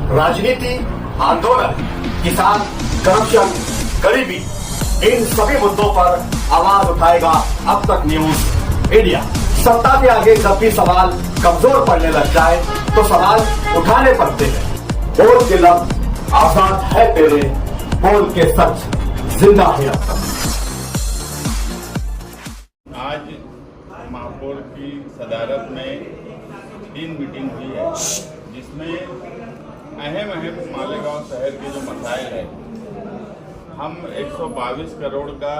राजनीति, आंदोलन, किसान, करप्शन, गरीबी, इन सभी मुद्दों पर आवाज उठाएगा अब तक न्यूज इंडिया। सत्ता के आगे जब भी सवाल कमजोर पड़ने लग जाए तो सवाल उठाने पड़ते हैं। बोल के लफ्ज आजाद है तेरे, बोल के सच जिंदा है अब तक। आज महापौर की सदारत में 3 मीटिंग हुई है, जिसमें अहम मालेगांव शहर के जो मसाइल है, हम 122 करोड़ का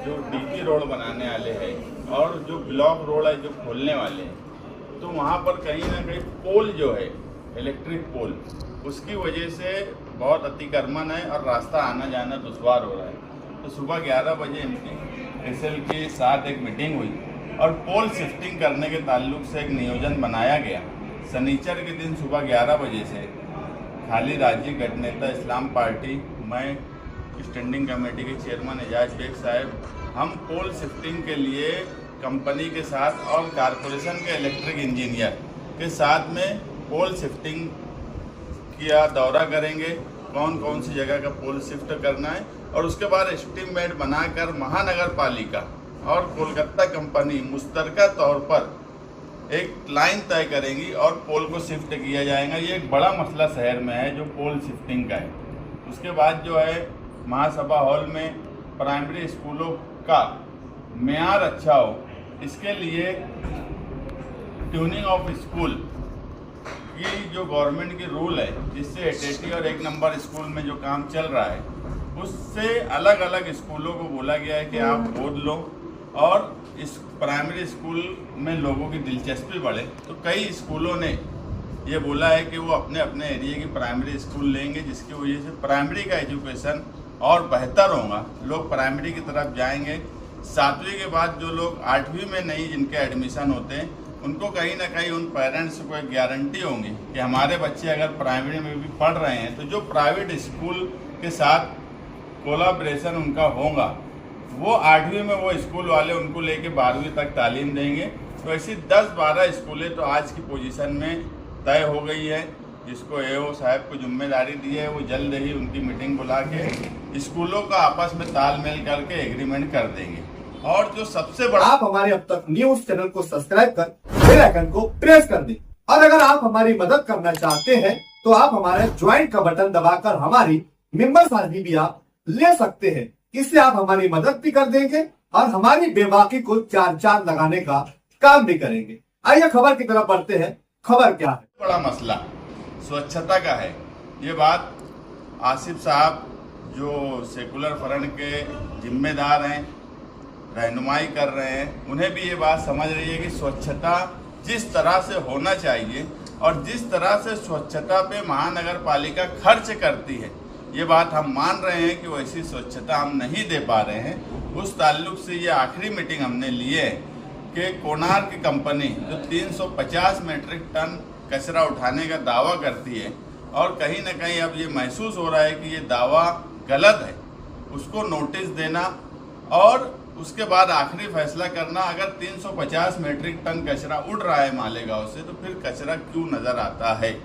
जो डीपी रोड बनाने वाले हैं और जो ब्लॉक रोड है जो खोलने वाले हैं, तो वहाँ पर कहीं ना कहीं पोल जो है इलेक्ट्रिक पोल, उसकी वजह से बहुत अतिक्रमण है और रास्ता आना जाना दुश्वार हो रहा है। तो सुबह 11 बजे एसएल के साथ एक मीटिंग हुई और पोल शिफ्टिंग करने के ताल्लुक से एक नियोजन बनाया गया। शनिचर के दिन सुबह 11 बजे से खाली राज्य गठनेता इस्लाम पार्टी, मैं स्टैंडिंग कमेटी के चेयरमैन एजाज बेग साहब, हम पोल शिफ्टिंग के लिए कंपनी के साथ और कारपोरेशन के इलेक्ट्रिक इंजीनियर के साथ में पोल शिफ्टिंग किया दौरा करेंगे, कौन कौन सी जगह का पोल शिफ्ट करना है, और उसके बाद एस्टीमेट बनाकर महानगर पालिका और कोलकाता कंपनी मुश्तरका तौर पर एक लाइन तय करेंगी और पोल को शिफ्ट किया जाएगा। ये एक बड़ा मसला शहर में है जो पोल शिफ्टिंग का है। उसके बाद जो है महासभा हॉल में प्राइमरी स्कूलों का मेयार अच्छा हो, इसके लिए ट्यूनिंग ऑफ स्कूल की जो गवर्नमेंट की रूल है, जिससे 80 और 1 नंबर स्कूल में जो काम चल रहा है, उससे अलग अलग स्कूलों को बोला गया है कि आप गोद लो और इस प्राइमरी स्कूल में लोगों की दिलचस्पी बढ़े। तो कई स्कूलों ने ये बोला है कि वो अपने अपने एरिया की प्राइमरी स्कूल लेंगे, जिसकी वजह से प्राइमरी का एजुकेशन और बेहतर होगा, लोग प्राइमरी की तरफ जाएंगे। 7वीं के बाद जो लोग 8वीं में नहीं जिनके एडमिशन होते हैं, उनको कहीं ना कहीं उन पेरेंट्स को एक गारंटी होगी कि हमारे बच्चे अगर प्राइमरी में भी पढ़ रहे हैं तो जो प्राइवेट स्कूल के साथ कोलाब्रेशन उनका होगा, वो 8वीं में वो स्कूल वाले उनको लेके 12वीं तक तालीम देंगे। तो ऐसी 10-12 स्कूलें तो आज की पोजीशन में तय हो गई है, जिसको एओ साहब को जिम्मेदारी दी है, वो जल्द ही उनकी मीटिंग बुला के स्कूलों का आपस में तालमेल करके एग्रीमेंट कर देंगे। और जो सबसे बड़ा, आप हमारे अब तक न्यूज चैनल को सब्सक्राइब कर बेल आइकन को प्रेस कर दें, और अगर आप हमारी मदद करना चाहते हैं तो आप हमारे ज्वाइन का बटन दबाकर हमारी मेंबर साझी भी आप ले सकते हैं। इससे आप हमारी मदद भी कर देंगे और हमारी बेबाकी को 4 लगाने का काम भी करेंगे। आइए खबर की तरफ बढ़ते हैं। खबर क्या है? बड़ा मसला स्वच्छता का है। ये बात आसिफ साहब जो सेकुलर फ्रंट के जिम्मेदार हैं, रहनुमाई कर रहे हैं, उन्हें भी ये बात समझ रही है कि स्वच्छता जिस तरह से होना चाहिए और जिस तरह से स्वच्छता पे महानगर पालिका खर्च करती है, ये बात हम मान रहे हैं कि वैसी स्वच्छता हम नहीं दे पा रहे हैं। उस ताल्लुक से ये आखिरी मीटिंग हमने ली है कि कोणार्क की कंपनी जो 350 मीट्रिक टन कचरा उठाने का दावा करती है, और कहीं ना कहीं अब ये महसूस हो रहा है कि ये दावा गलत है, उसको नोटिस देना और उसके बाद आखिरी फैसला करना। अगर 350 मीट्रिक टन कचरा उड़ रहा है मालेगांव से, तो फिर कचरा क्यों नज़र आता है?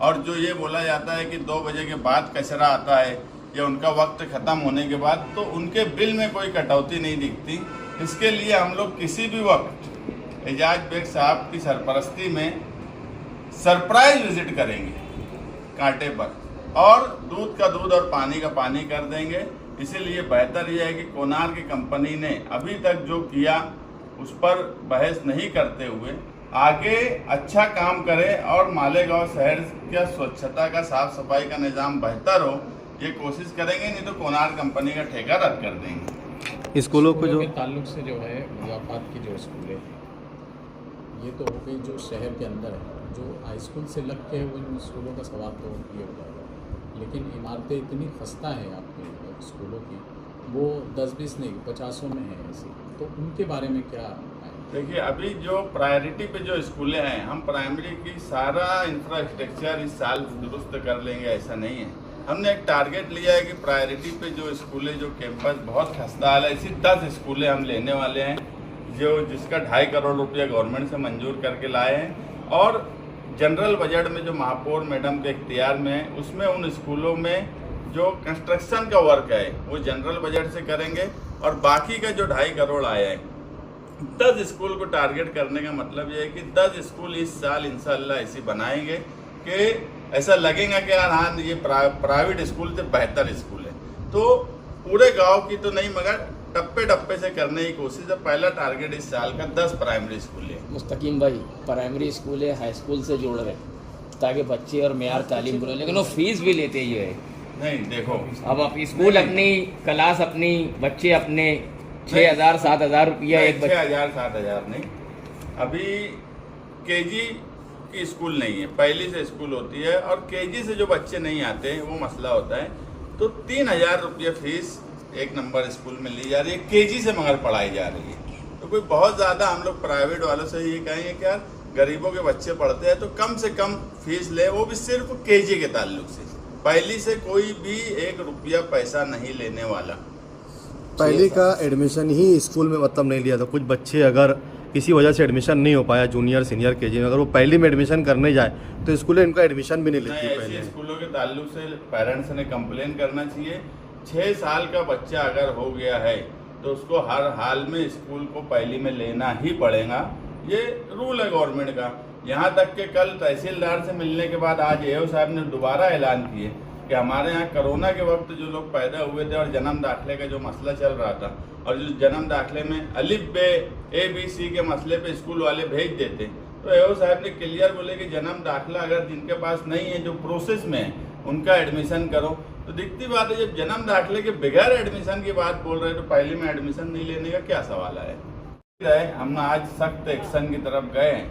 और जो ये बोला जाता है कि 2 बजे के बाद कचरा आता है या उनका वक्त ख़त्म होने के बाद, तो उनके बिल में कोई कटौती नहीं दिखती। इसके लिए हम लोग किसी भी वक्त एजाज बेग साहब की सरपरस्ती में सरप्राइज विजिट करेंगे कांटे पर, और दूध का दूध और पानी का पानी कर देंगे। इसीलिए बेहतर यह है कि कोणार्क की कंपनी ने अभी तक जो किया उस पर बहस नहीं करते हुए आगे अच्छा काम करे और मालेगांव शहर का स्वच्छता का, साफ सफाई का निज़ाम बेहतर हो, ये कोशिश करेंगे। नहीं तो कोणार्क कंपनी का ठेका रद्द कर देंगे। स्कूलों को जो ताल्लुक से जो है मुज़ाफ़रात की जो स्कूलें हैं, ये तो हो गई जो शहर के अंदर है। जो हाई स्कूल से लग के वो इन स्कूलों का सवाल तो ये हो जाएगा, लेकिन इमारतें इतनी खस्ता हैं आपके स्कूलों की, वो 10-20 नहीं 50 में है ऐसी, तो उनके बारे में क्या? देखिए, अभी जो प्रायोरिटी पे जो स्कूलें हैं, हम प्राइमरी की सारा इंफ्रास्ट्रक्चर इस साल दुरुस्त कर लेंगे ऐसा नहीं है। हमने एक टारगेट लिया है कि प्रायोरिटी पे जो स्कूलें, जो कैंपस बहुत खस्ता हाल है, ऐसी 10 स्कूलें हम लेने वाले हैं, जो जिसका 2.5 करोड़ रुपया गवर्नमेंट से मंजूर करके लाए हैं। और जनरल बजट में जो महापौर मैडम के इख्तियार में है, उसमें उन स्कूलों में जो कंस्ट्रक्शन का वर्क है वो जनरल बजट से करेंगे, और बाकी का जो 2.5 करोड़ आया है 10 स्कूल को टारगेट करने का मतलब ये है कि 10 स्कूल इस साल इंशाल्लाह ऐसे बनाएंगे कि ऐसा लगेगा कि यार हाँ ये प्राइवेट स्कूल से बेहतर स्कूल है। तो पूरे गांव की तो नहीं मगर टप्पे टप्पे से करने की कोशिश है। पहला टारगेट इस साल का 10 प्राइमरी स्कूल है। मुस्तकीम भाई, प्राइमरी स्कूल है, हाई स्कूल से जोड़ रहे ताकि बच्चे और मेयार तालीम करो, लेकिन वो फीस भी लेते ही है। नहीं देखो, अब स्कूल अपनी, क्लास अपनी, बच्चे अपने, 6,000 7,000 रुपया एक बच्चे। 6,000 7,000 नहीं, अभी केजी की स्कूल नहीं है, पहली से स्कूल होती है, और केजी से जो बच्चे नहीं आते वो मसला होता है। तो 3,000 रुपये फीस एक नंबर स्कूल में ली जा रही है, केजी से मगर पढ़ाई जा रही है। तो कोई बहुत ज़्यादा हम लोग प्राइवेट वालों से ये कहेंगे कि यार गरीबों के बच्चे पढ़ते हैं तो कम से कम फीस ले, वो भी सिर्फ केजी के ताल्लुक से। पहली से कोई भी 1 रुपया पैसा नहीं लेने वाला। पहले का एडमिशन ही स्कूल में मतलब नहीं लिया था। कुछ बच्चे अगर किसी वजह से एडमिशन नहीं हो पाया जूनियर सीनियर केजी में, अगर वो पहली में एडमिशन करने जाए तो स्कूल इनका एडमिशन भी नहीं लेती ऐसे पहले। स्कूलों के ताल्लुक से पेरेंट्स ने कंप्लेन करना चाहिए। 6 साल का बच्चा अगर हो गया है तो उसको हर हाल में स्कूल को पहली में लेना ही पड़ेगा, ये रूल है गवर्नमेंट का। यहाँ तक कि कल तहसीलदार से मिलने के बाद आज एओ साहब ने दोबारा ऐलान किए कि हमारे यहाँ कोरोना के वक्त जो लोग पैदा हुए थे और जन्म दाखिले का जो मसला चल रहा था, और जो जन्म दाखिले में अलिफ बे ABC के मसले पे स्कूल वाले भेज देते, तो एओ साहब ने क्लियर बोले कि जन्म दाखिला अगर जिनके पास नहीं है, जो प्रोसेस में है, उनका एडमिशन करो। तो दिखती बात है, जब जन्म दाखिले के बगैर एडमिशन की बात बोल रहे हैं तो पहले में एडमिशन नहीं लेने का क्या सवाल है। हम आज सख्त एक्शन की तरफ गए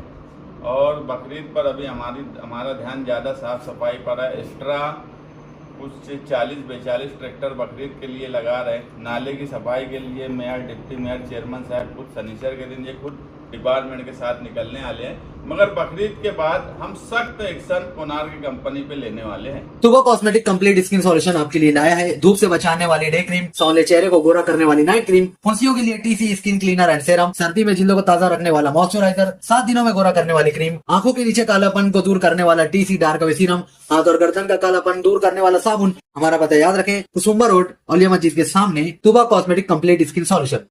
और बकरीद पर अभी हमारा ध्यान ज़्यादा साफ सफाई पर है। एक्स्ट्रा कुछ 40-42 ट्रैक्टर बकरीद के लिए लगा रहे। नाले की सफाई के लिए मेयर, डिप्टी मेयर, चेयरमैन साहब खुद शनिचर के दिन ये खुद डिपार्टमेंट के साथ निकलने वाले हैं। मगर बकरीद के बाद हम सख्त एक्शन कोनार की कंपनी पे लेने वाले हैं। तुबा कॉस्मेटिक कंप्लीट स्किन सॉल्यूशन आपके लिए लाया है धूप से बचाने वाली डे क्रीम, सौंदर्य चेहरे को गोरा करने वाली नाइट क्रीम, फुंसियों के लिए TC skin cleaner and serum, सर्दी में जिल्दों को ताजा रखने वाला मॉइस्चराइजर, 7 दिनों में गोरा करने वाली क्रीम, आंखों के नीचे कालापन को दूर करने वाला TC डार्क वे सीरम, हाथ और गर्दन का कालापन दूर करने वाला साबुन। हमारा पता याद रखें, कुसुम्बा रोड, औलिया मस्जिद के सामने, तुबा कॉस्मेटिक कंप्लीट स्किन सॉल्यूशन।